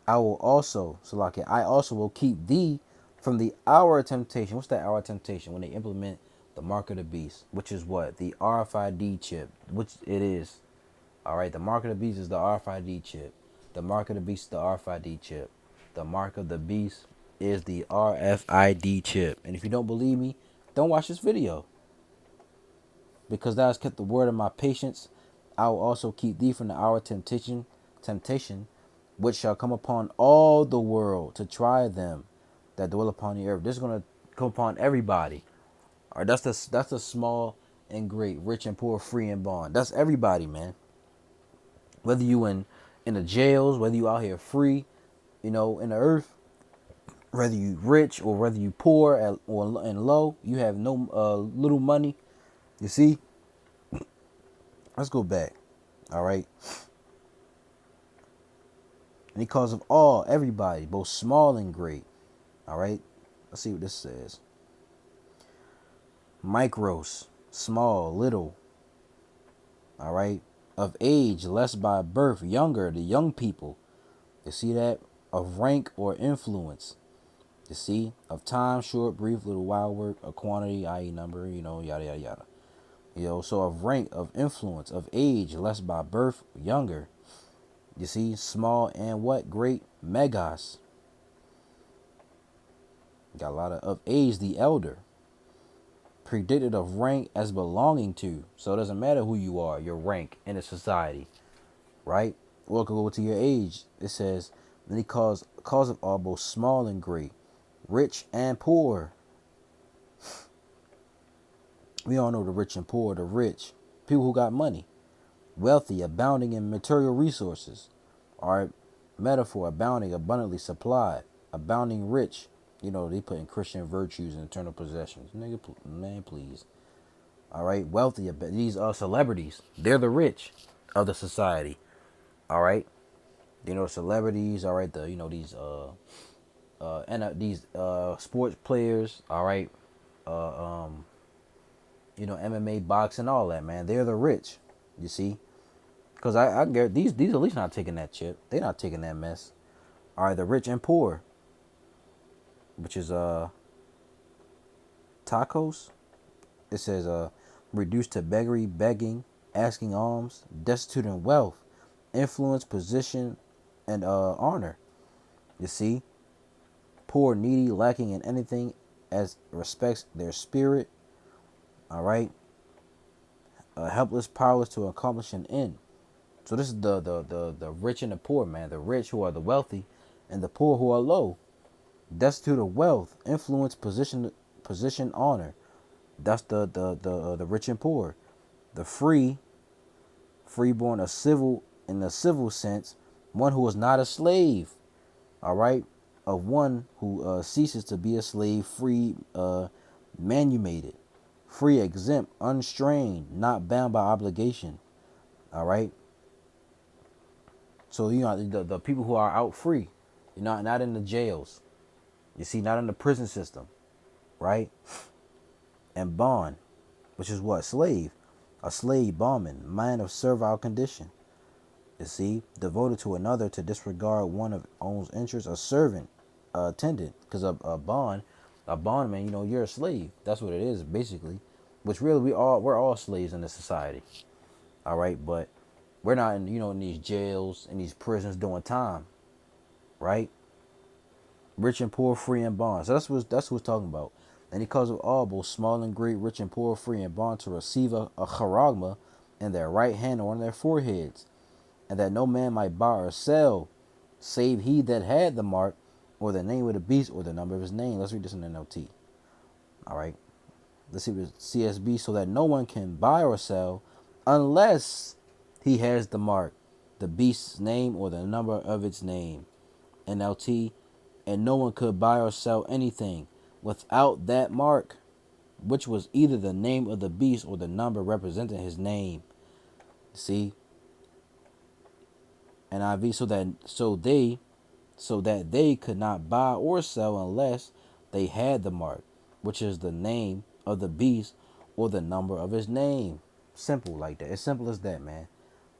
I will also, Salakia, I also will keep thee from the hour of temptation. What's that hour of temptation? When they implement the mark of the beast, which is what? The RFID chip, which it is. All right, the mark of the beast is the RFID chip. The mark of the beast is the RFID chip. The mark of the beast is the RFID chip. And if you don't believe me, don't watch this video. Because thou hast kept the word of my patience, I will also keep thee from the hour of temptation, which shall come upon all the world to try them that dwell upon the earth. This is gonna come upon everybody. All right, that's the small and great, rich and poor, free and bond. That's everybody, man. Whether you in the jails, whether you out here free, in the earth, whether you rich or whether you poor and low, you have no little money. You see, let's go back. All right. And he calls of all, everybody, both small and great. All right. Let's see what this says. Micros, small, little. All right. Of age, less by birth, younger, the young people. You see that? Of rank or influence. You see? Of time, short, brief, little while work, a quantity, i.e. number, yada, yada, yada. So of rank, of influence, of age, less by birth, younger. You see? Small and what? Great. Megas. Got a lot of age, the elder. Predicted of rank as belonging to. So it doesn't matter who you are, your rank in a society. Right? Or it could go to your age. It says, then he calls of all, both small and great, rich and poor. We all know the rich and poor, the rich, people who got money, wealthy, abounding in material resources. All right, metaphor, abounding, abundantly supplied, abounding rich. They put in Christian virtues and eternal possessions. Nigga, man, please. All right, wealthy, these are celebrities. They're the rich of the society. All right, celebrities. All right, these sports players. All right, MMA, boxing, all that, man. They're the rich. You see, because I get these at least not taking that chip. They're not taking that mess. All right, the rich and poor, which is tacos. It says reduced to beggary, begging, asking alms, destitute in wealth, influence, position, and honor. You see, poor, needy, lacking in anything as respects their spirit. All right, helpless, powerless to accomplish an end. So this is the rich and the poor, man. The rich who are the wealthy, and the poor who are low, destitute of wealth, influence, position, honor. That's the rich and poor. The freeborn, in the civil sense, one who is not a slave. All right, of one who ceases to be a slave, free, manumitted, free, exempt, unstrained, not bound by obligation. All right. So the people who are out free, not in the jails. You see, not in the prison system, right? And bond, which is what? Slave. A slave, bondman, man of servile condition. You see, devoted to another to disregard one of own's interests, a servant, attendant. Because a bondman, you're a slave. That's what it is, basically. Which really we're all slaves in this society. All right, but we're not in these jails and these prisons doing time, right? Rich and poor, free and bond. So that's what it's talking about. And he calls of all, both small and great, rich and poor, free and bond, to receive a charagma in their right hand or on their foreheads, and that no man might buy or sell, save he that had the mark, or the name of the beast, or the number of his name. Let's read this in NLT. All right. Let's see what CSB. So that no one can buy or sell unless he has the mark, the beast's name, or the number of its name. NLT. And no one could buy or sell anything without that mark, which was either the name of the beast or the number representing his name. See? NIV. So that they could not buy or sell unless they had the mark, which is the name of the beast or the number of his name. Simple like that. As simple as that, man.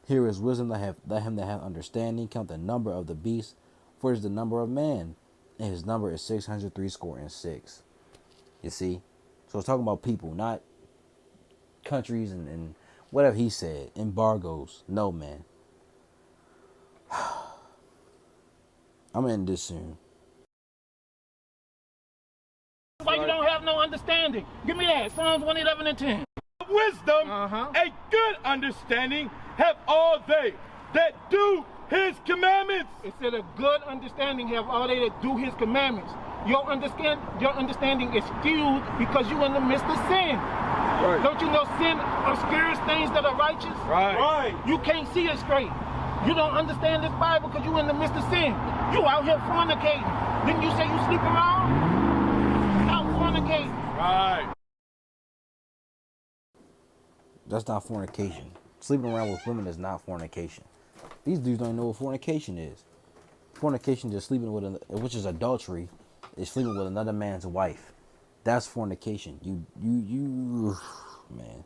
Here is wisdom let him that hath understanding count the number of the beast, for it is the number of man, and his number is 666. You see? So it's talking about people, not countries and whatever he said, embargoes. No, man. I'm in this soon. Why you don't have no understanding? Give me that. Psalms 111 and 10. Wisdom, a good understanding have all they that do his commandments. It said a good understanding have all they that do his commandments. Your understanding is skewed because you in the midst of sin. Right. Don't you know sin obscures things that are righteous? Right. You can't see it straight. You don't understand this Bible because you in the midst of sin. You out here fornicating. Didn't you say you sleep around? Out fornicating. Right. That's not fornication. Sleeping around with women is not fornication. These dudes don't know what fornication is. Fornication is sleeping with, which is adultery, is sleeping with another man's wife. That's fornication. You, man.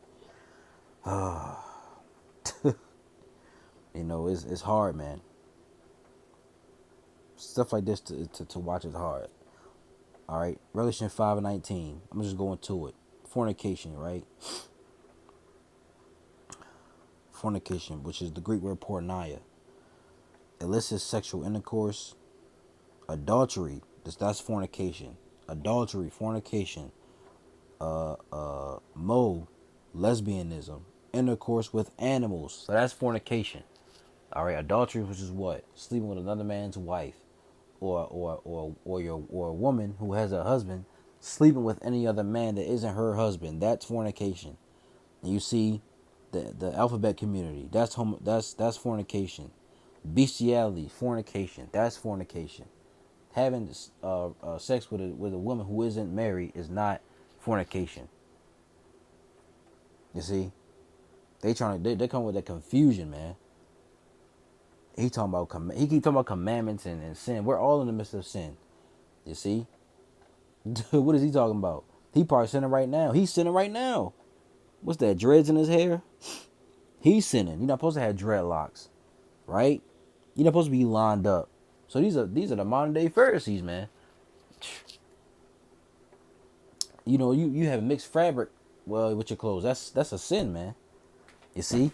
You know, it's hard, man. Stuff like this to watch is hard. All right, Revelation 5:19. I'm just going to it. Fornication, right? Fornication, which is the Greek word porneia. Illicit sexual intercourse. Adultery, that's fornication. Adultery, fornication. Lesbianism. Intercourse with animals. So that's fornication. All right, adultery, which is what? Sleeping with another man's wife, or a woman who has a husband sleeping with any other man that isn't her husband. That's fornication. And you see, the alphabet community. That's fornication. Bestiality, fornication. That's fornication. Having sex with a woman who isn't married is not fornication. You see, they come with that confusion, man. He keep talking about commandments and sin. We're all in the midst of sin. You see? What is he talking about? He probably sinning right now. He's sinning right now. What's that, dreads in his hair? He's sinning. You're not supposed to have dreadlocks, right? You're not supposed to be lined up. So these are the modern day Pharisees, man. You know, you have mixed fabric, well, with your clothes. That's a sin, man. You see?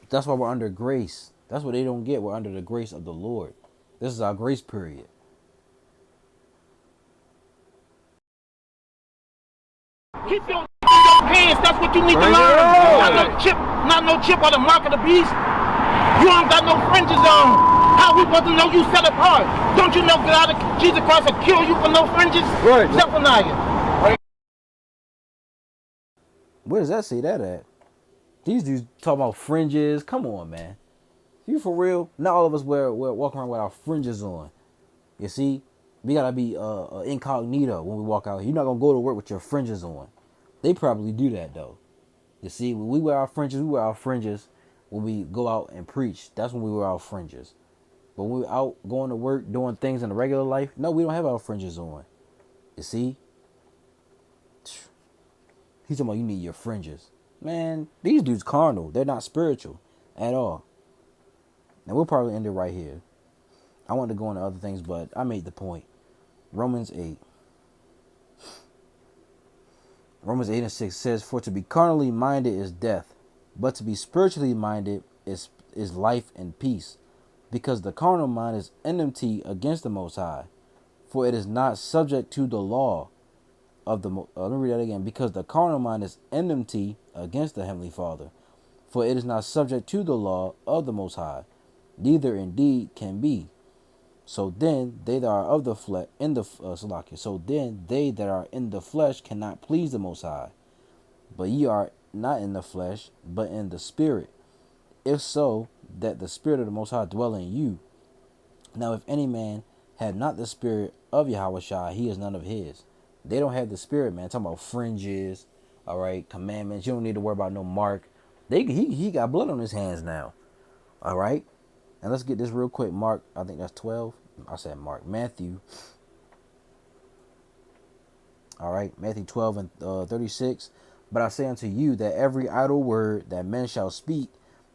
That's why we're under grace. That's what they don't get. We're under the grace of the Lord. This is our grace period. Keep your hands. That's what you need to learn. Not no chip or the mark of the beast. You don't got no fringes on. How we supposed to know you set apart? Don't you know God, Jesus Christ will kill you for no fringes? Right. Zephaniah. Where does that say that at? These dudes talking about fringes. Come on, man. You for real? Not all of us we're walking around with our fringes on. You see? We gotta be incognito when we walk out here. You're not gonna go to work with your fringes on. They probably do that though. You see, when we wear our fringes, when we go out and preach. That's when we wear our fringes. But when we're out going to work, doing things in the regular life, no, we don't have our fringes on. You see? He's talking about you need your fringes. Man, these dudes carnal. They're not spiritual at all. Now we'll probably end it right here. I wanted to go into other things, but I made the point. Romans 8 and 6 says, "For to be carnally minded is death, but to be spiritually minded is life and peace. Because the carnal mind is enmity against the Most High, for it is not subject to the law of the." Let me read that again. Because the carnal mind is enmity against the Heavenly Father, for it is not subject to the law of the Most High, neither indeed can be. So then they that are of the flesh So then they that are in the flesh cannot please the Most High. But ye are not in the flesh, but in the Spirit. If so, that the Spirit of the Most High dwell in you. Now if any man have not the Spirit of Yahushua, he is none of his. They don't have the Spirit, man. Talking about fringes, all right, commandments. You don't need to worry about no mark. He got blood on his hands now, all right. And let's get this real quick. Mark, I think that's 12. I said Mark. Matthew All right, Matthew 12 and 36. But I say unto you that every idle word that men shall speak,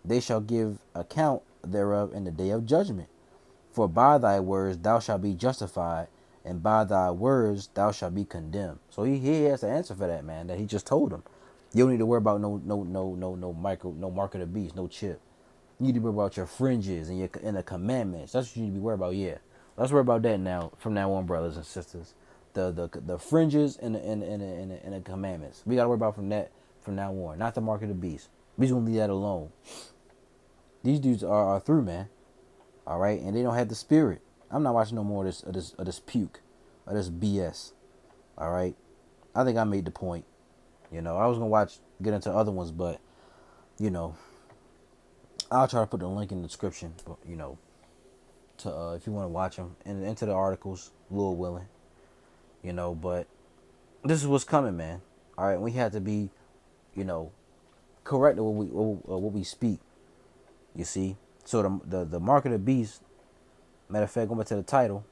they shall give account thereof in the day of judgment. For by thy words thou shalt be justified, and by thy words thou shalt be condemned. So he has the answer for that, man. That he just told him. You don't need to worry about no mark of the beast, no chip. You need to worry about your fringes and the commandments. That's what you need to be worried about. Yeah, let's worry about that now. From now on, brothers and sisters, the fringes and the commandments. We gotta worry about from now on. Not the mark of the beast. We just gonna leave that alone. These dudes are through, man. All right, and they don't have the spirit. I'm not watching no more of this puke, of this BS. All right, I think I made the point. You know, I was gonna get into other ones, but you know, I'll try to put the link in the description. But you know, to if you want to watch them and into the articles, Lord willing. You know, but this is what's coming, man. All right, we have to be, you know, correct with what we speak. You see, so the mark of the beast. Matter of fact, going back to the title,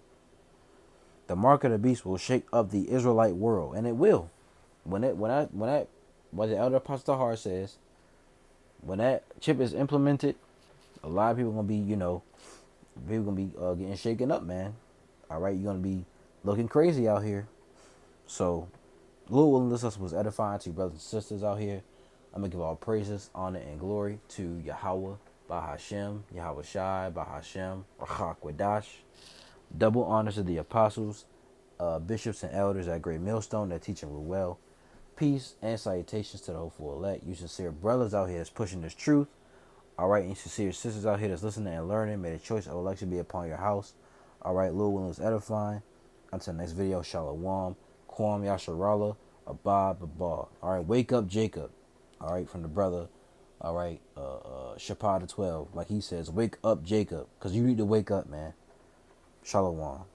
the mark of the beast will shake up the Israelite world, and it will. When what the elder apostle Tahar says, when that chip is implemented, a lot of people gonna be, you know, people gonna be getting shaken up, man. All right, you're gonna be looking crazy out here. So, Lord willing, this was edifying to you brothers and sisters out here. I'm gonna give all praises, honor, and glory to Yahweh, Bahashem, Yahweh Shai, Bahashem, Rachak Wadash. Double honors to the apostles, bishops, and elders at Great Millstone that teach and rule well. Peace and salutations to the hopeful elect. You sincere brothers out here that's pushing this truth. All right, and you sincere sisters out here that's listening and learning. May the choice of election be upon your house. All right, Lord willing is edifying. Until the next video, Shalom, Kwam Yasharallah, Abba, Baba. All right, wake up, Jacob. All right, from the brother. All right, Shapad 12, like he says, wake up, Jacob, because you need to wake up, man. Shalom.